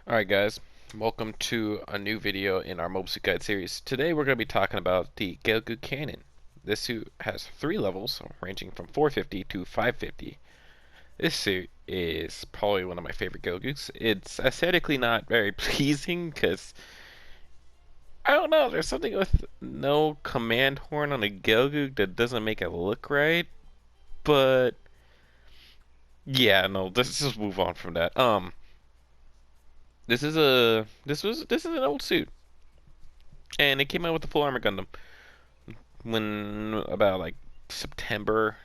Alright guys, welcome to a new video in our Mobile Suit Guide series. Today we're going to be talking about the Gelgoog Cannon. This suit has 3 levels, ranging from 450 to 550. This suit is probably one of my favorite Gelgoogs. It's aesthetically not very pleasing because, I don't know, there's something with no command horn on a Gelgoog that doesn't make it look right. But, yeah, no, let's just move on from that. This is an old suit. And it came out with the full armor Gundam when about like September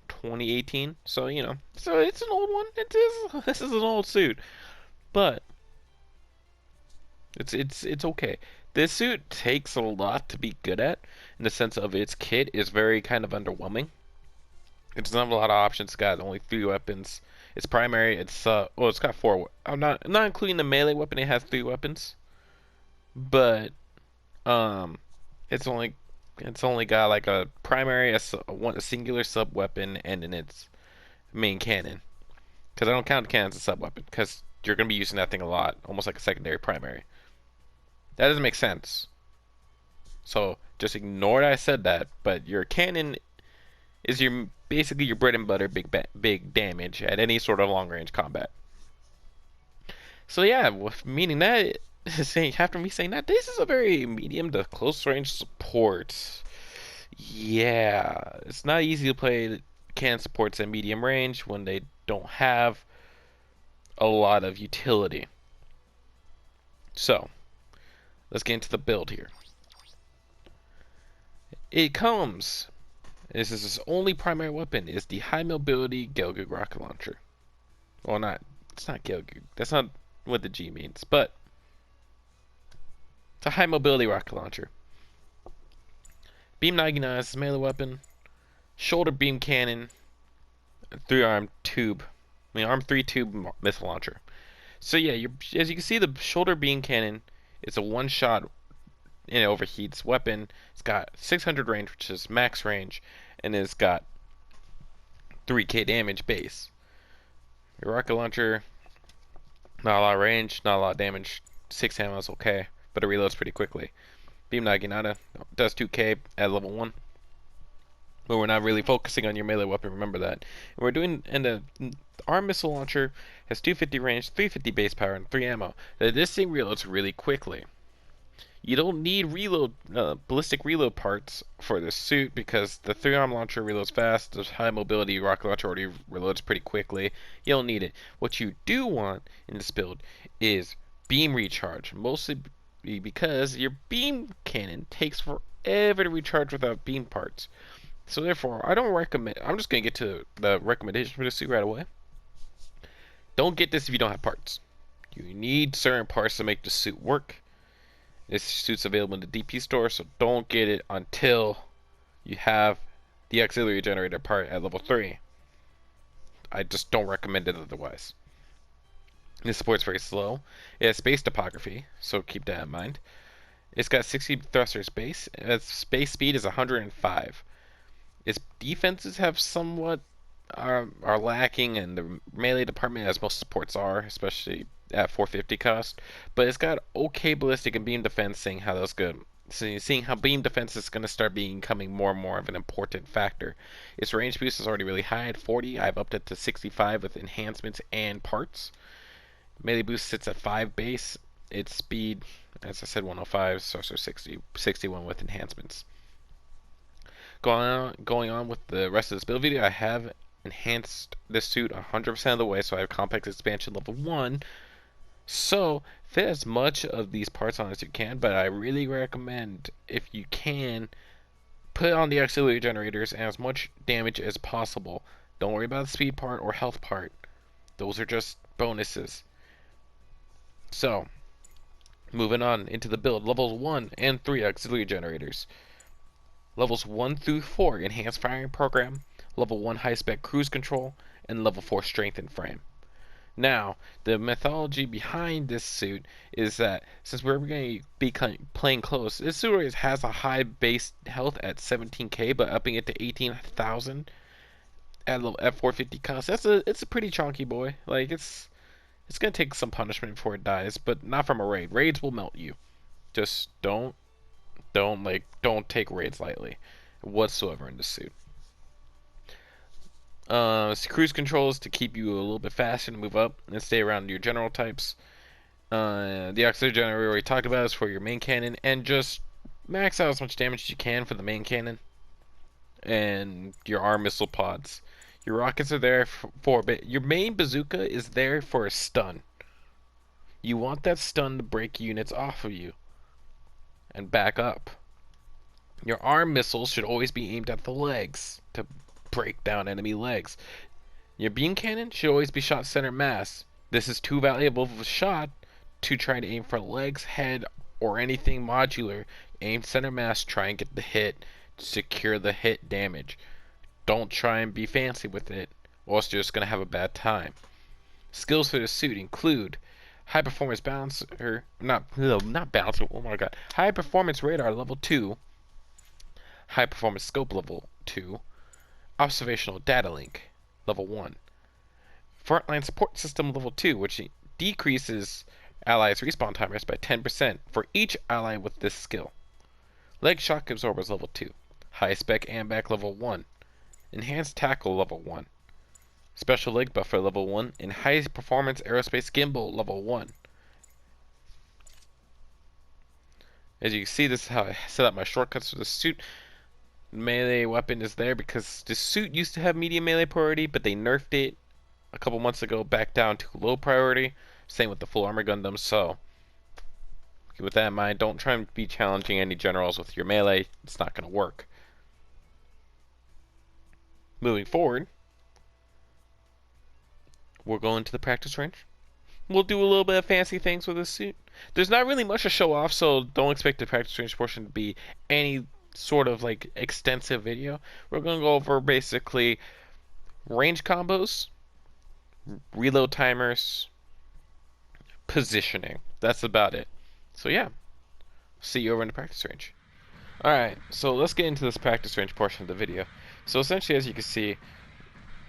2018. So so it's an old one. It is. This is an old suit, but it's okay. This suit takes a lot to be good at, in the sense of its kit is very kind of underwhelming. It doesn't have a lot of options. It's got only 3 weapons. Its primary, well, it's got 4. I'm not including the melee weapon. It has 3 weapons, but um, it's only got like a primary, a singular sub weapon, and then its main cannon. Because I don't count the cannon as a sub weapon, because you're gonna be using that thing a lot, almost like a secondary primary. That doesn't make sense. So just ignore that I said that. But your cannon is your basically your bread and butter, big damage at any sort of long range combat. So yeah, meaning that, after me saying that, this is a very medium to close range support. Yeah, it's not easy to play can supports at medium range when they don't have a lot of utility. So, let's get into the build here. It comes. This is its only primary weapon is the high mobility Gelgoog rocket launcher. Well, it's not Gelgoog. That's not what the G means, but it's a high mobility rocket launcher. Beam 99 is melee weapon. Shoulder beam cannon. 3-arm tube. Arm 3 tube missile launcher. So yeah, as you can see, the shoulder beam cannon is a one-shot and it overheats weapon. It's got 600 range, which is max range, and it's got 3k damage base. Your rocket launcher, not a lot of range, not a lot of damage. 6 ammo is okay, but it reloads pretty quickly. Beam Naginata does 2k at level 1. But we're not really focusing on your melee weapon, remember that. And the arm missile launcher has 250 range, 350 base power, and 3 ammo. This thing reloads really quickly. You don't need ballistic reload parts for this suit because the 3-arm launcher reloads fast. The high mobility rocket launcher already reloads pretty quickly. You don't need it. What you do want in this build is beam recharge, mostly because your beam cannon takes forever to recharge without beam parts. So therefore, I don't recommend. I'm just gonna get to the recommendation for this suit right away. Don't get this if you don't have parts. You need certain parts to make the suit work. This suit's available in the DP store, so don't get it until you have the auxiliary generator part at level 3. I just don't recommend it otherwise. This support's very slow. It has space topography, so keep that in mind. It's got 60 thrusters base. Its space speed is 105. Its defenses have somewhat are lacking in the melee department, as most supports are, especially at 450 cost. But it's got okay ballistic and beam defense, seeing how beam defense is going to start becoming more and more of an important factor. Its range boost is already really high at 40. I've upped it to 65 with enhancements and parts. Melee boost sits at 5 base. Its speed, as I said, 105, so 61 with enhancements. Going on with the rest of this build video, I have enhanced this suit 100% of the way, so I have complex expansion level 1. So fit as much of these parts on as you can, but I really recommend, if you can, put on the auxiliary generators and as much damage as possible. Don't worry about the speed part or health part. Those are just bonuses. So, moving on into the build, levels 1 and 3 auxiliary generators. Levels 1 through 4 enhanced firing program, level 1 high spec cruise control, and level 4 strength and frame. Now, the mythology behind this suit is that since we're going to be playing close, this suit has a high base health at 17k, but upping it to 18,000 at 450 cost. It's a pretty chunky boy. Like it's It's gonna take some punishment before it dies, but not from a raid. Raids will melt you. Just don't take raids lightly whatsoever in this suit. Cruise controls to keep you a little bit faster to move up and stay around your general types. The auxiliary generator we already talked about is for your main cannon, and just max out as much damage as you can for the main cannon and your arm missile pods. Your rockets are there but your main bazooka is there for a stun. You want that stun to break units off of you and back up. Your arm missiles should always be aimed at the legs to break down enemy legs. Your beam cannon should always be shot center mass. This is too valuable of a shot to try to aim for legs, head, or anything modular. Aim center mass, try and get the hit, secure the hit damage. Don't try and be fancy with it, or else you're just going to have a bad time. Skills for the suit include high performance bouncer, not bouncer, oh my god, high performance radar level 2, high performance scope level 2, observational data link level 1, frontline support system level 2, which decreases allies respawn timers by 10% for each ally with this skill. Leg shock absorbers level 2, high spec ambac level 1, enhanced tackle level 1, special leg buffer level 1, and high performance aerospace gimbal level 1. As you can see, this is how I set up my shortcuts for the suit. Melee weapon is there because the suit used to have medium melee priority, but they nerfed it a couple months ago back down to low priority. Same with the full armor Gundam, so with that in mind, don't try and be challenging any generals with your melee. It's not going to work. Moving forward, we'll go into the practice range. We'll do a little bit of fancy things with this suit. There's not really much to show off, so don't expect the practice range portion to be any sort of like extensive video. We're going to go over basically range combos, reload timers, positioning. That's about it. So yeah, see you over in the practice range. Alright, so let's get into this practice range portion of the video. So essentially, as you can see,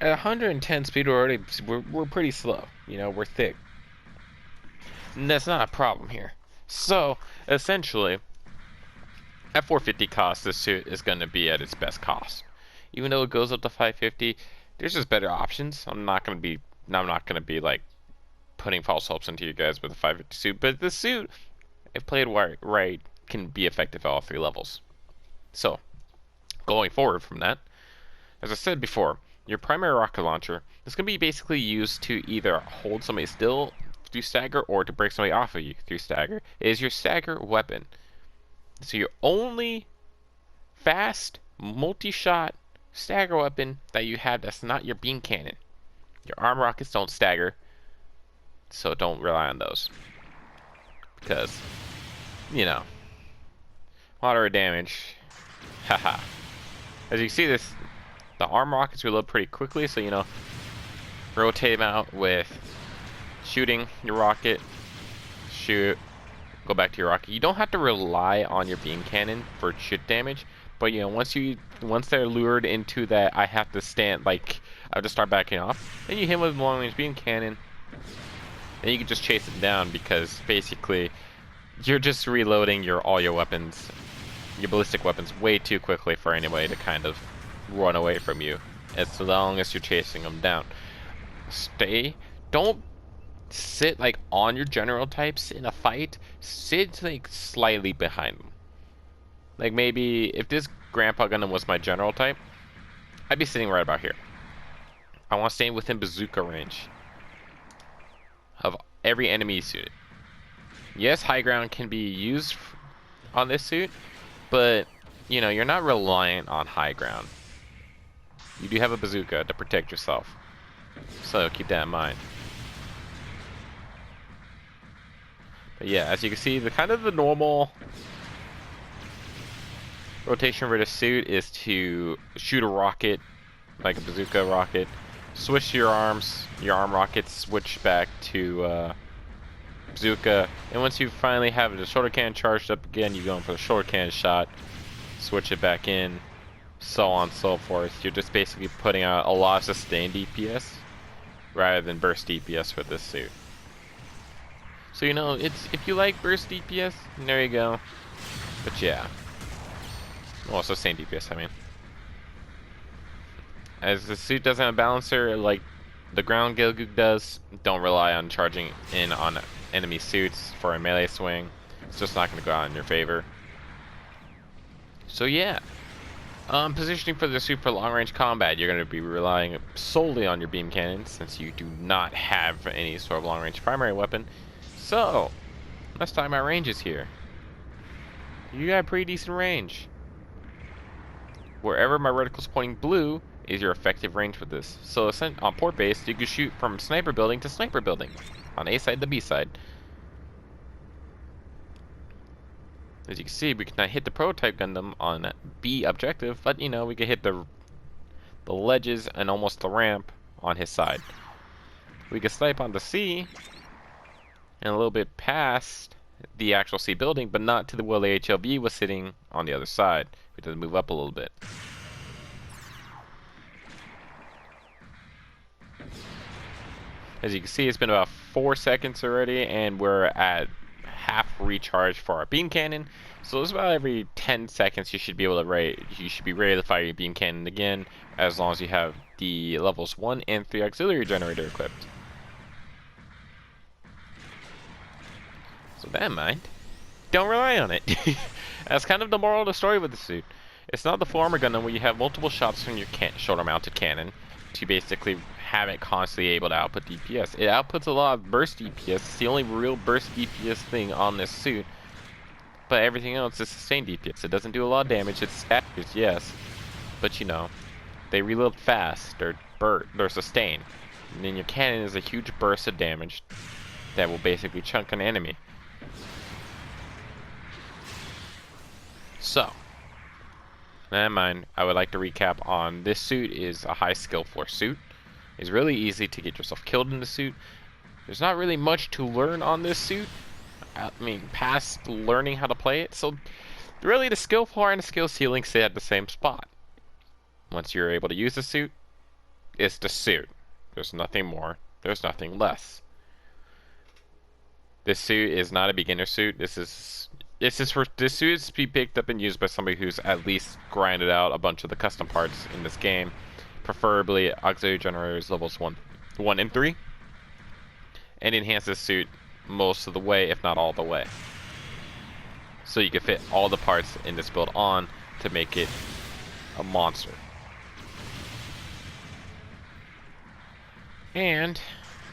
at 110 speed we're pretty slow. You know, we're thick. And that's not a problem here. So essentially, at 450 cost, this suit is going to be at its best cost. Even though it goes up to 550, there's just better options. I'm not going to be like putting false hopes into you guys with a 550 suit, but this suit, if played right, can be effective at all 3 levels. So, going forward from that, as I said before, your primary rocket launcher is going to be basically used to either hold somebody still through stagger or to break somebody off of you through stagger. It is your stagger weapon. So your only fast, multi-shot stagger weapon that you have that's not your beam cannon. Your arm rockets don't stagger, so don't rely on those. Because, you know, moderate damage. Haha. As you can see, the arm rockets reload pretty quickly, so, you know, rotate them out with shooting your rocket, shoot, go back to your rocket. You don't have to rely on your beam cannon for shoot damage, but, you know, once they're lured into that, I have to stand, like, I have to start backing off, then you hit them with a long-range beam cannon, and you can just chase it down because basically you're just reloading all your weapons, your ballistic weapons, way too quickly for anybody to kind of run away from you as long as you're chasing them down. Don't sit like on your general types in a fight. Sit like slightly behind them. Like maybe if this Grandpa Gundam was my general type, I'd be sitting right about here. I want to stay within bazooka range of every enemy suit. Yes, high ground can be used on this suit, but you know, you're not reliant on high ground. You do have a bazooka to protect yourself, so keep that in mind. But yeah, as you can see, the normal rotation for the suit is to shoot a rocket, like a bazooka rocket, switch your arm rockets, switch back to bazooka, and once you finally have the shoulder cannon charged up again, you go in for the shoulder cannon shot, switch it back in, so on and so forth. You're just basically putting out a lot of sustained DPS rather than burst DPS for this suit. So you know, it's if you like burst DPS, there you go. But yeah, well, sustained DPS. I mean, as the suit doesn't have a balancer like the ground Gelgoog does, don't rely on charging in on enemy suits for a melee swing. It's just not going to go out in your favor. So yeah, positioning for the suit for long-range combat, you're going to be relying solely on your beam cannon since you do not have any sort of long-range primary weapon. So let's talk about ranges here. You got a pretty decent range. Wherever my reticle's pointing blue is your effective range for this. So on port base, you can shoot from sniper building to sniper building, on A side to B side. As you can see, we cannot hit the prototype Gundam on B objective, but you know, we can hit the ledges and almost the ramp on his side. We can snipe on the C and a little bit past the actual C building, but not to where the HLV was sitting on the other side. We have to move up a little bit. As you can see, it's been about 4 seconds already, and we're at half recharge for our beam cannon. So it's about every 10 seconds you should be able to you should be ready to fire your beam cannon again, as long as you have the levels 1 and 3 auxiliary generator equipped. So that in mind, don't rely on it. That's kind of the moral of the story with the suit. It's not the full armor Gundam where you have multiple shots from your shoulder-mounted cannon to basically have it constantly able to output DPS. It outputs a lot of burst DPS. It's the only real burst DPS thing on this suit. But everything else is sustained DPS. It doesn't do a lot of damage. It's staggers, yes. But you know, they reload fast. They're sustained. And then your cannon is a huge burst of damage that will basically chunk an enemy. So, never mind, I would like to recap on this suit is a high skill force suit. It's really easy to get yourself killed in the suit. There's not really much to learn on this suit. I mean, past learning how to play it. So, really the skill floor and the skill ceiling sit at the same spot. Once you're able to use the suit, it's the suit. There's nothing more. There's nothing less. This suit is not a beginner suit. This suit is to be picked up and used by somebody who's at least grinded out a bunch of the custom parts in this game, preferably auxiliary generators levels 1 and 3, and enhance this suit most of the way, if not all the way. So you can fit all the parts in this build on to make it a monster. And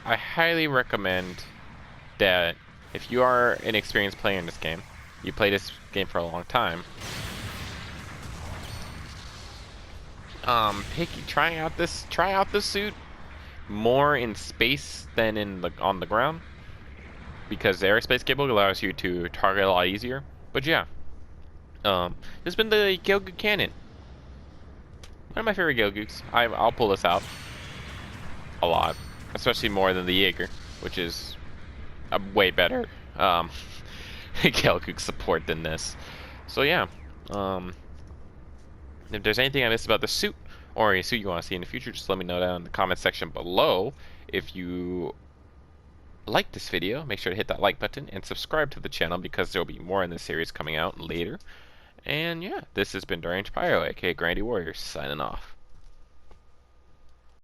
I highly recommend that if you are an experienced player in this game, you play this game for a long time, try out this suit more in space than on the ground, because the aerospace cable allows you to target a lot easier. But yeah, this has been the Gelgoog Cannon. One of my favorite Gelgoogs. I'll pull this out a lot, especially more than the Jaeger, which is a way better Gelgoog support than this. So yeah, if there's anything I missed about the suit or a suit you want to see in the future, just let me know down in the comment section below. If you like this video, make sure to hit that like button and subscribe to the channel, because there will be more in this series coming out later. And yeah, this has been Deranged Pyro, aka Grandy Warrior, signing off.